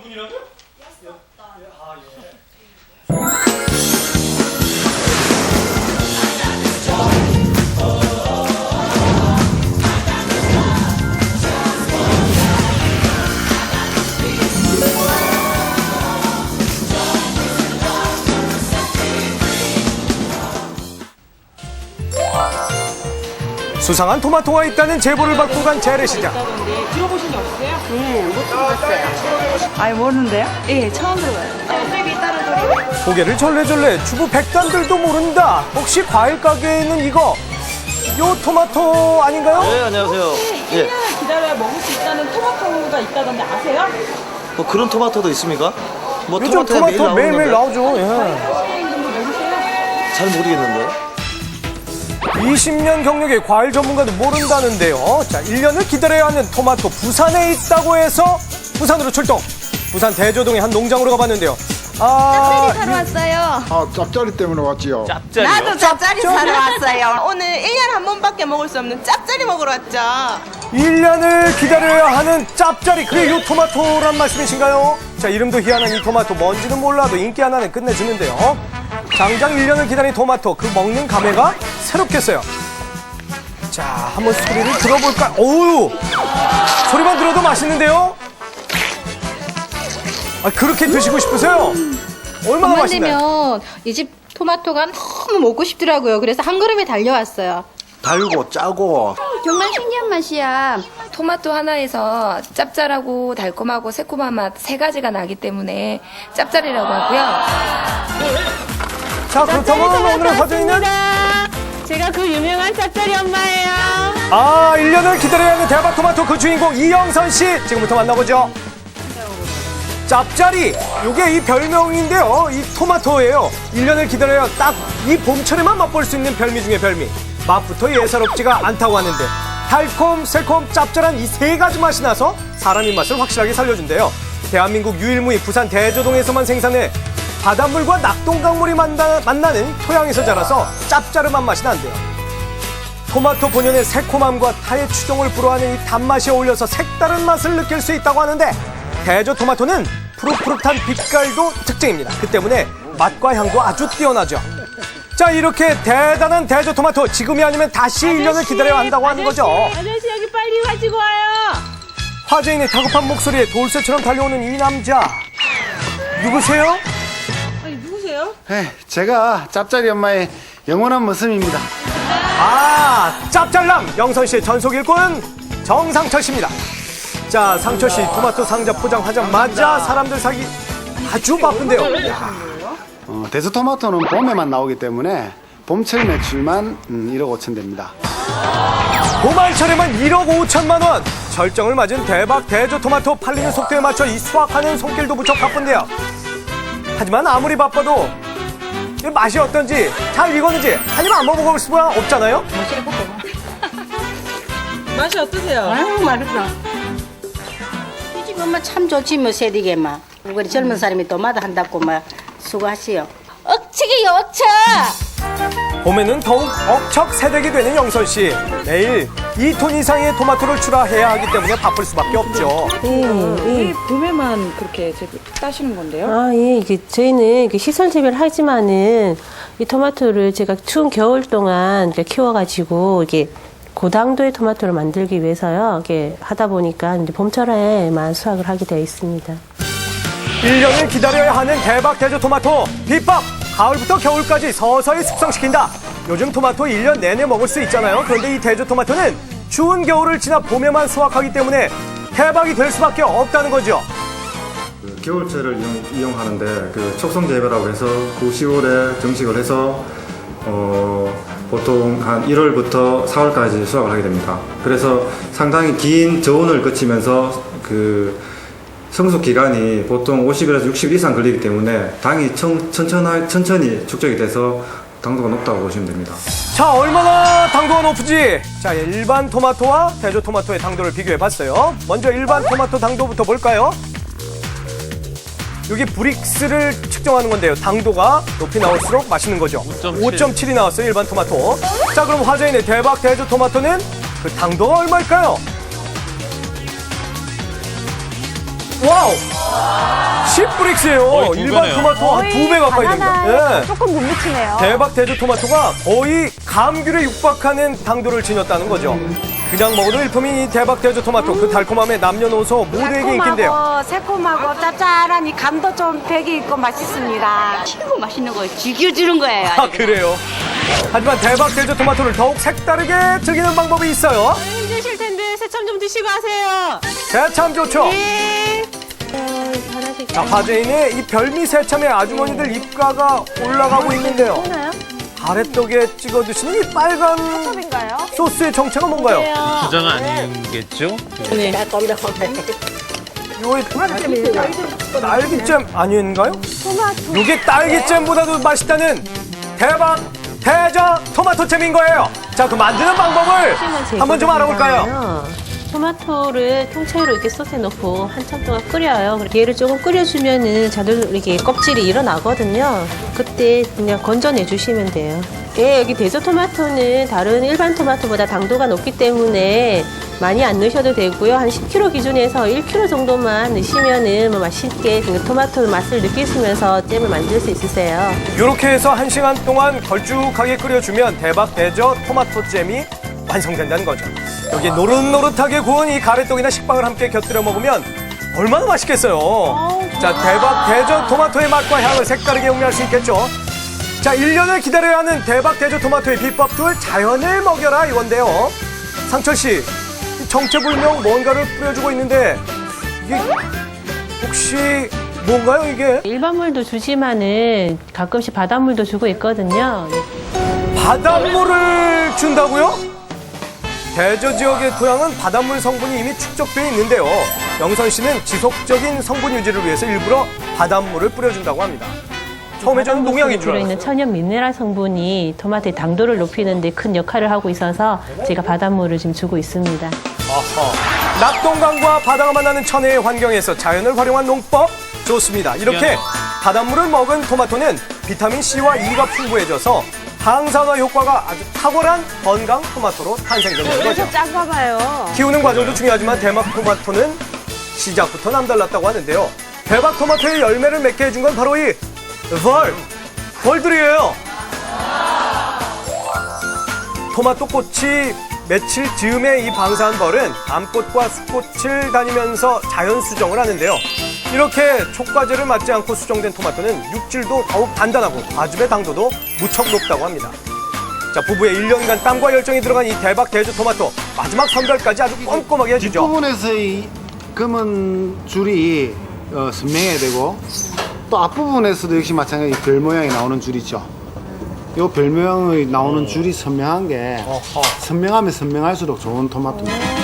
분이라고요? 수상한 토마토가 있다는 제보를 받고 간 재래시장. 들어보신 적 없으세요? 네, 못 들어봤어요. 아니, 모르는데요? 예, 처음 들어봐요. 수입이 있다는 소리. 고개를 절레절레 주부 백단들도 모른다. 혹시 과일 가게에 있는 이거 요 토마토 아닌가요? 네, 안녕하세요. 예. 1년을 기다려야 먹을 수 있다는 토마토가 있다던데 아세요? 뭐 그런 토마토도 있습니까? 뭐 요즘 토마토가 토마토 매일매일 나오죠. 예. 선생님도 모르세요? 잘 모르겠는데요. 20년 경력의 과일 전문가도 모른다는데요. 자, 1년을 기다려야 하는 토마토 부산에 있다고 해서 부산으로 출동. 부산 대저동의 한 농장으로 가봤는데요. 짭짜리 사러 왔어요. 아, 짭짜리 때문에 왔지요. 나도 짭짜리 사러 왔어요. 오늘 1년에 한 번밖에 먹을 수 없는 짭짜리 먹으러 왔죠. 1년을 기다려야 하는 짭짜리, 그게 요 토마토란 말씀이신가요? 자, 이름도 희한한 이 토마토 뭔지는 몰라도 인기 하나는 끝내주는데요. 장장 1년을 기다린 토마토, 그 먹는 감회가 새롭겠어요. 자, 한번 소리를 들어볼까? 어우, 소리만 들어도 맛있는데요? 아, 그렇게 드시고 싶으세요? 얼마나 봄만 맛있나요? 되면 이 집 토마토가 너무 먹고 싶더라고요. 그래서 한 그릇에 달려왔어요. 달고 짜고 정말 신기한 맛이야. 토마토 하나에서 짭짤하고 달콤하고 새콤한 맛 세 가지가 나기 때문에 짭짤이라고 하고요. 자, 그렇다면 오늘의 화제는 제가 그 유명한 짭짜리 엄마예요. 아, 1년을 기다려야 하는 대박 토마토 그 주인공 이영선 씨 지금부터 만나보죠. 짭짜리, 요게 이 별명인데요. 이 토마토예요. 1년을 기다려야 딱 이 봄철에만 맛볼 수 있는 별미 중에 별미. 맛부터 예사롭지가 않다고 하는데 달콤, 새콤, 짭짤한 이 세 가지 맛이 나서 사람 입맛을 확실하게 살려준대요. 대한민국 유일무이 부산 대저동에서만 생산해 바닷물과 낙동강물이 만나는 토양에서 자라서 짭짜름한 맛이 난대요. 토마토 본연의 새콤함과 타의 추종을 불허하는 이 단맛이 어울려서 색다른 맛을 느낄 수 있다고 하는데 대저 토마토는 푸릇푸릇한 빛깔도 특징입니다. 그 때문에 맛과 향도 아주 뛰어나죠. 자, 이렇게 대단한 대저 토마토 지금이 아니면 다시 1년을 기다려야 한다고 하는 거죠. 아저씨 여기 빨리 가지고 와요. 화제인의 다급한 목소리에 돌쇠처럼 달려오는 이 남자 누구세요? 아니 누구세요? 제가 짭짜리 엄마의 영원한 모습입니다. 아, 짭짤남 영선 씨의 전속 일꾼 정상철 씨입니다. 자, 상철 씨 토마토 상자 포장하자마자 사람들 사기 아주 바쁜데요. 야, 대수토마토는 봄에만 나오기 때문에 봄철 매출만 1억 5천 됩니다. 봄알철에만 1억 5천만 원. 절정을 맞은 대박 대저 토마토 팔리는 속도에 맞춰 이 수확하는 손길도 무척 바쁜데요. 하지만 아무리 바빠도 이 맛이 어떤지 잘 익었는지 하지만 안 먹어볼 수가 없잖아요. 맛이 어떠세요? 아유, 맛있어. 이 집 엄마 참 좋지 뭐 세디게만. 우리 젊은 사람이 도마도 한다고 막 수고하시오. 억치기 억쳐! 봄에는 더욱 억척 세대게 되는 영선 씨. 매일 2톤 이상의 토마토를 출하해야 하기 때문에 바쁠 수밖에 없죠. 왜 봄에만 그렇게 따시는 건데요? 아, 예, 이게 저희는 시설 재배를 하지만은 이 토마토를 제가 추운 겨울 동안 키워가지고 이게 고당도의 토마토를 만들기 위해서요. 이게 하다 보니까 이제 봄철에만 수확을 하게 되어 있습니다. 1년을 기다려야 하는 대박 대저 토마토 비법. 가을부터 겨울까지 서서히 숙성시킨다. 요즘 토마토 1년 내내 먹을 수 있잖아요. 그런데 이 대저 토마토는 추운 겨울을 지나 봄에만 수확하기 때문에 대박이 될 수밖에 없다는 거죠. 겨울철을 이용하는데 그 촉성 재배라고 해서 9, 10월에 정식을 해서 보통 한 1월부터 4월까지 수확을 하게 됩니다. 그래서 상당히 긴 저온을 거치면서 그 성숙 기간이 보통 50일에서 60일 이상 걸리기 때문에 당이 천천히 축적이 돼서 당도가 높다고 보시면 됩니다. 자, 얼마나 당도가 높은지. 자, 일반 토마토와 대저 토마토의 당도를 비교해 봤어요. 먼저 일반 토마토 당도부터 볼까요? 여기 브릭스를 측정하는 건데요. 당도가 높이 나올수록 맛있는 거죠. 5.7이 나왔어요, 일반 토마토. 자, 그럼 화제인의 대박 대저 토마토는 그 당도가 얼마일까요? 와우! 10브릭스예요. 일반 토마토 한 2배 가까이 됩니다. 예. 조금 못 미치네요. 대박 대조 토마토가 거의 감귤에 육박하는 당도를 지녔다는 거죠. 그냥 먹어도 일품인 이 대박 대조 토마토, 그 달콤함에 남녀노소 모두에게 인기인데요. 새콤하고 짭짤한 이 간도 좀 배기 있고 맛있습니다. 최고 맛있는 거 즐겨주는 거예요. 아, 그래요? 하지만 대박 대조 토마토를 더욱 색다르게 즐기는 방법이 있어요. 힘드실 텐데 새참 좀 드시고 하세요. 새참 좋죠? 자, 화제인의 이 별미 새참에 아주머니들 입가가 올라가고 있는데요. 가래떡에 찍어 드시는 이 빨간 소스의 정체가 뭔가요? 주장 아니겠죠? 이거 딸기잼 아닌가요? 이게 딸기잼보다도 맛있다는 대박 대저 토마토잼인 거예요. 자, 그 만드는 방법을 한번 좀 알아볼까요? 토마토를 통째로 이렇게 소스에 넣고 한참 동안 끓여요. 얘를 조금 끓여주면은 자동 이렇게 껍질이 일어나거든요. 그때 그냥 건져내 주시면 돼요. 예, 여기 대저 토마토는 다른 일반 토마토보다 당도가 높기 때문에 많이 안 넣으셔도 되고요. 한 10kg 기준에서 1kg 정도만 넣으시면은 뭐 맛있게 토마토 맛을 느끼시면서 잼을 만들 수 있으세요. 이렇게 해서 1시간 동안 걸쭉하게 끓여주면 대박 대저 토마토 잼이 완성된다는 거죠. 여기 노릇노릇하게 구운 이 가래떡이나 식빵을 함께 곁들여 먹으면 얼마나 맛있겠어요. 자, 대박 대저 토마토의 맛과 향을 색다르게 음미할 수 있겠죠. 자, 1년을 기다려야 하는 대박 대저 토마토의 비법 둘, 자연을 먹여라 이건데요. 상철 씨, 정체불명 뭔가를 뿌려주고 있는데 이게 혹시 뭔가요 이게? 일반 물도 주지만은 가끔씩 바닷물도 주고 있거든요. 바닷물을 준다고요? 대저 지역의 토양은 바닷물 성분이 이미 축적되어 있는데요. 영선 씨는 지속적인 성분 유지를 위해서 일부러 바닷물을 뿌려준다고 합니다. 처음에 저는 농약인 줄 들어있는 알았어요. 천연 미네랄 성분이 토마토의 당도를 높이는 데 큰 역할을 하고 있어서 제가 바닷물을 지금 주고 있습니다. 어허. 낙동강과 바다가 만나는 천혜의 환경에서 자연을 활용한 농법 좋습니다. 이렇게 바닷물을 먹은 토마토는 비타민 C와 E가 풍부해져서 항산화 효과가 아주 탁월한 건강 토마토로 탄생되는 거죠. 짠가 봐요. 키우는 과정도 중요하지만 대박 토마토는 시작부터 남달랐다고 하는데요. 대박 토마토의 열매를 맺게 해준 건 바로 이 벌들이에요. 토마토 꽃이 며칠 즈음에 이 방사한 벌은 암꽃과 수꽃을 다니면서 자연 수정을 하는데요. 이렇게 촉과제를 맞지 않고 수정된 토마토는 육질도 더욱 단단하고 과즙의 당도도 무척 높다고 합니다. 자, 부부의 1년간 땀과 열정이 들어간 이 대박 대저 토마토 마지막 선별까지 아주 꼼꼼하게 해주죠. 뒷부분에서 이 검은 줄이 선명해야 되고 또 앞부분에서도 역시 마찬가지 별 모양이 나오는 줄 있죠. 이 별 모양이 나오는 줄이 선명한 게 선명하면 선명할수록 좋은 토마토입니다.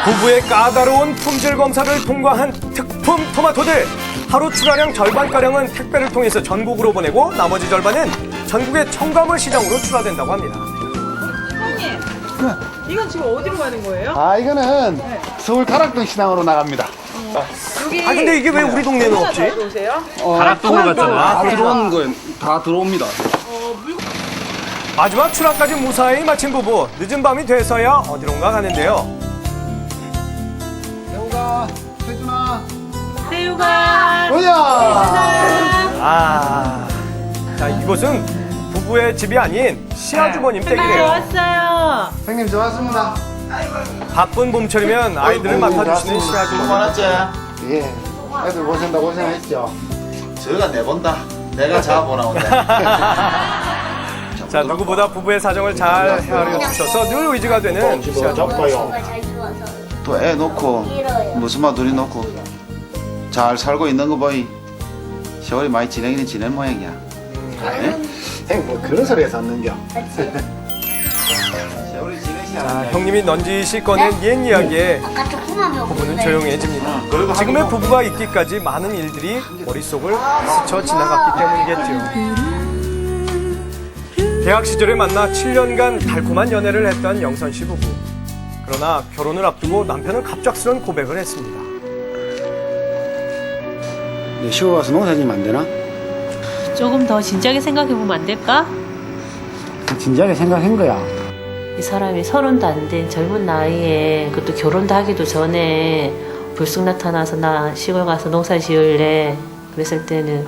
부부의 까다로운 품질 검사를 통과한 특품 토마토들. 하루 출하량 절반가량은 택배를 통해서 전국으로 보내고 나머지 절반은 전국의 청가물 시장으로 출하된다고 합니다. 사장님, 이건 지금 어디로 가는 거예요? 아, 이거는 서울 가락동 시장으로 나갑니다. 여기 아, 근데 이게 왜 우리 동네는 없지? 오세요? 가락동을 갔잖아. 다 들어오는 거예요. 다 들어옵니다. 마지막 출하까지 무사히 마친 부부. 늦은 밤이 돼서야 어디론가 가는데요. 새우가, 태준아. 새우가 오야! 아, 자, 이곳은 부부의 집이 아닌 시아주머님 댁이래요. 왔어요. 형님 좋았습니다. 바쁜 봄철이면 아이들을 맡아주시는 시아주머니. 많았지? 예. 애들 고생했죠. 저희가 내본다. 내가 잡아보나 온다. 자, 누구보다 부부의 사정을 잘 헤아려 주셔서 늘 의지가 되는 시아주머니. 또 애 놓고 무슨 둘이 놓고 잘 살고 있는 거 보이. 세월이 많이 지내기는 지낸 모양이야. 형, 뭐 그런 소리 해서 안는겨. 세월이 지내시 자, 형님이 넌지시 꺼낸 옛 이야기에 부부는 조용해집니다. 지금의 부부가 있기까지 많은 일들이 머릿속을 스쳐 지나갔기 때문이겠죠. 대학 시절에 만나 7년간 달콤한 연애를 했던 영선 씨 부부. 그러나 결혼을 앞두고 남편은 갑작스런 고백을 했습니다. 시골 가서 농사 지면 안 되나? 조금 더 진지하게 생각해보면 안 될까? 진지하게 생각한 거야. 이 사람이 30도 안 된 젊은 나이에 그것도 결혼도 하기도 전에 불쑥 나타나서 나 시골 가서 농사 지을래 그랬을 때는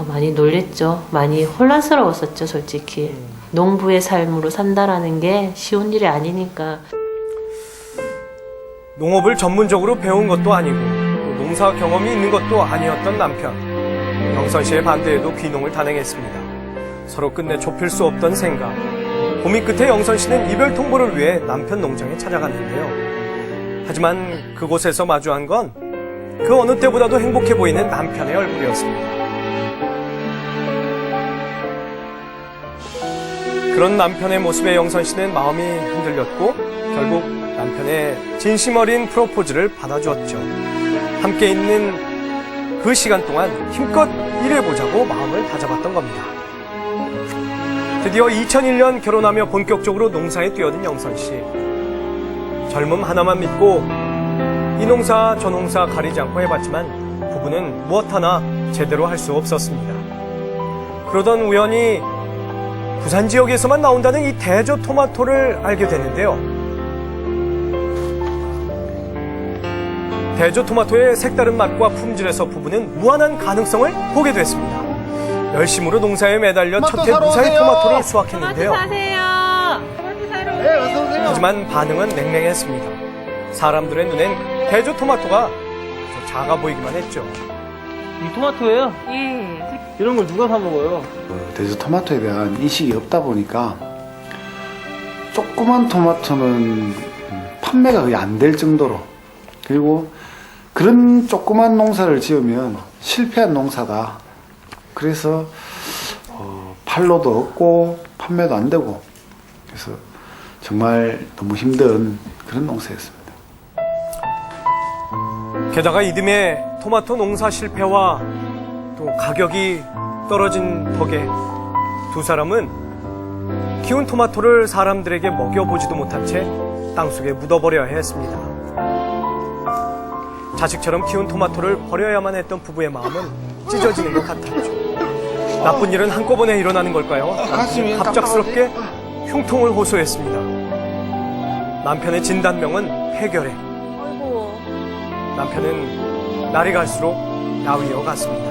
많이 놀랬죠. 많이 혼란스러웠었죠, 솔직히. 농부의 삶으로 산다라는 게 쉬운 일이 아니니까. 농업을 전문적으로 배운 것도 아니고 또 농사 경험이 있는 것도 아니었던 남편. 영선 씨의 반대에도 귀농을 단행했습니다. 서로 끝내 좁힐 수 없던 생각. 고민 끝에 영선 씨는 이별 통보를 위해 남편 농장에 찾아갔는데요. 하지만 그곳에서 마주한 건 그 어느 때보다도 행복해 보이는 남편의 얼굴이었습니다. 그런 남편의 모습에 영선 씨는 마음이 흔들렸고 결국 남편의 진심 어린 프로포즈를 받아주었죠. 함께 있는 그 시간 동안 힘껏 일해보자고 마음을 다잡았던 겁니다. 드디어 2001년 결혼하며 본격적으로 농사에 뛰어든 영선 씨. 젊음 하나만 믿고 이 농사 저 농사 가리지 않고 해봤지만 부부는 무엇 하나 제대로 할 수 없었습니다. 그러던 우연히 부산 지역에서만 나온다는 이 대저 토마토를 알게 됐는데요. 대저 토마토의 색다른 맛과 품질에서 부부는 무한한 가능성을 보게 됐습니다. 열심으로 농사에 매달려 첫 해 무사히 토마토를 수확했는데요. 하지만 반응은 냉랭했습니다. 사람들의 눈엔 대저 토마토가 작아 보이기만 했죠. 이 토마토예요? 예. 이런 걸 누가 사 먹어요? 대저 토마토에 대한 인식이 없다 보니까 조그만 토마토는 판매가 거의 안 될 정도로, 그리고 그런 조그만 농사를 지으면 실패한 농사다. 그래서 팔로도 없고 판매도 안 되고, 그래서 정말 너무 힘든 그런 농사였습니다. 게다가 이듬해 토마토 농사 실패와 또 가격이 떨어진 덕에 두 사람은 키운 토마토를 사람들에게 먹여보지도 못한 채 땅속에 묻어버려야 했습니다. 자식처럼 키운 토마토를 버려야만 했던 부부의 마음은 찢어지는 것 같았죠. 나쁜 일은 한꺼번에 일어나는 걸까요? 갑작스럽게 흉통을 호소했습니다. 남편의 진단명은 폐결핵. 남편은 날이 갈수록 야위어 갔습니다.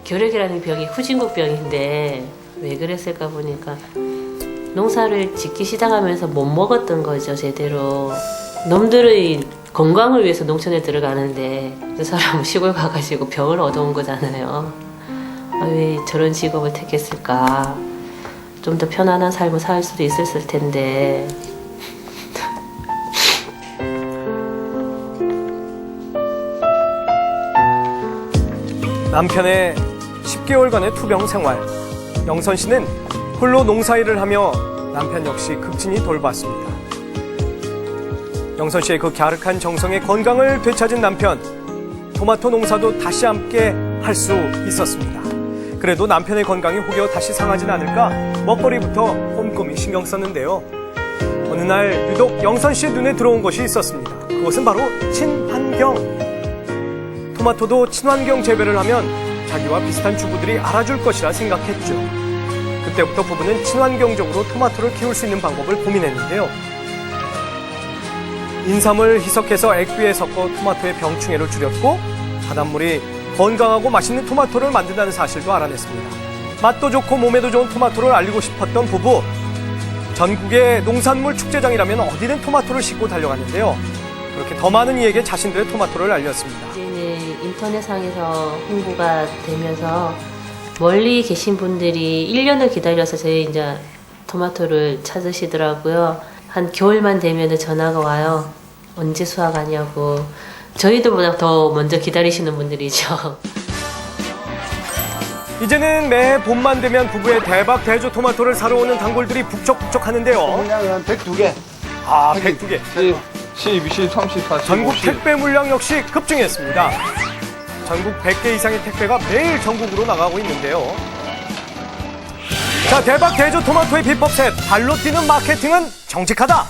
결핵이라는 병이 후진국병인데 왜 그랬을까 보니까 농사를 짓기 시작하면서 못 먹었던 거죠, 제대로. 놈들의 건강을 위해서 농촌에 들어가는데 그 사람은 시골 가가지고 병을 얻어온 거잖아요. 왜 저런 직업을 택했을까? 좀 더 편안한 삶을 살 수도 있었을 텐데. 남편의 10개월간의 투병 생활. 영선 씨는 홀로 농사일을 하며 남편 역시 극진히 돌봤습니다. 영선 씨의 그 갸륵한 정성에 건강을 되찾은 남편. 토마토 농사도 다시 함께 할 수 있었습니다. 그래도 남편의 건강이 혹여 다시 상하진 않을까 먹거리부터 꼼꼼히 신경 썼는데요. 어느 날 유독 영선 씨의 눈에 들어온 것이 있었습니다. 그것은 바로 친환경. 토마토도 친환경 재배를 하면 자기와 비슷한 주부들이 알아줄 것이라 생각했죠. 그때부터 부부는 친환경적으로 토마토를 키울 수 있는 방법을 고민했는데요. 인삼을 희석해서 액비에 섞어 토마토의 병충해를 줄였고 바닷물이 건강하고 맛있는 토마토를 만든다는 사실도 알아냈습니다. 맛도 좋고 몸에도 좋은 토마토를 알리고 싶었던 부부. 전국의 농산물 축제장이라면 어디든 토마토를 싣고 달려갔는데요. 그렇게 더 많은 이에게 자신들의 토마토를 알렸습니다. 이제는 인터넷상에서 홍보가 되면서 멀리 계신 분들이 1년을 기다려서 저희 이제 토마토를 찾으시더라고요. 한 겨울만 되면 전화가 와요. 언제 수확하냐고. 저희들보다 더 먼저 기다리시는 분들이죠. 이제는 매 봄만 되면 부부의 대박 대조 토마토를 사러 오는 단골들이 북적북적 하는데요. 물량은 102개. 아, 102개. 12, 34, 전국 택배 물량 역시 급증했습니다. 전국 100개 이상의 택배가 매일 전국으로 나가고 있는데요. 자, 대박 대조 토마토의 비법 셋. 발로 뛰는 마케팅은 정직하다.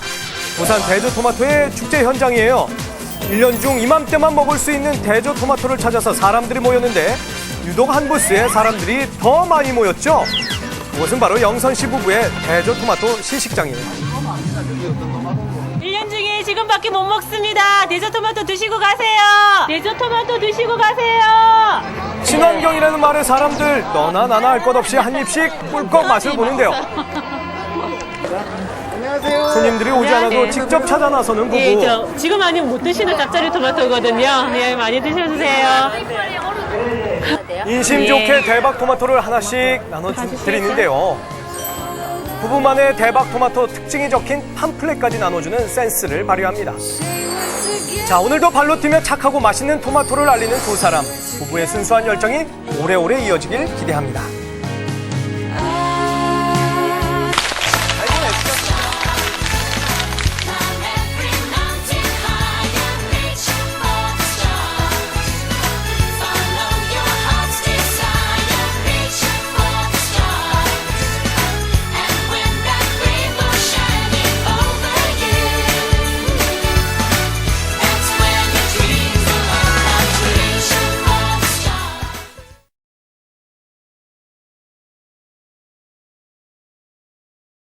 부산 대조 토마토의 축제 현장이에요. 1년 중 이맘때만 먹을 수 있는 대저 토마토를 찾아서 사람들이 모였는데 유독 한 부스에 사람들이 더 많이 모였죠. 그것은 바로 영선 씨 부부의 대저 토마토 시식장이에요. 1년 중에 아니 지금밖에 못 먹습니다. 대저토마토 드시고 가세요. 대저토마토 드시고 가세요. 친환경이라는 말에 사람들 너나 나나 할 것 없이 한 입씩 꿀꺽 맛을 보는데요. 손님들이 오지 않아도 직접 찾아 나서는 부부. 예, 지금 아니면 못 드시는 짭짜리 토마토거든요. 예, 많이 드셔주세요. 인심 좋게 대박 토마토를 하나씩 나눠드리는데요. 부부만의 대박 토마토 특징이 적힌 팜플렛까지 나눠주는 센스를 발휘합니다. 자, 오늘도 발로 뛰며 착하고 맛있는 토마토를 알리는 두 사람. 부부의 순수한 열정이 오래오래 이어지길 기대합니다.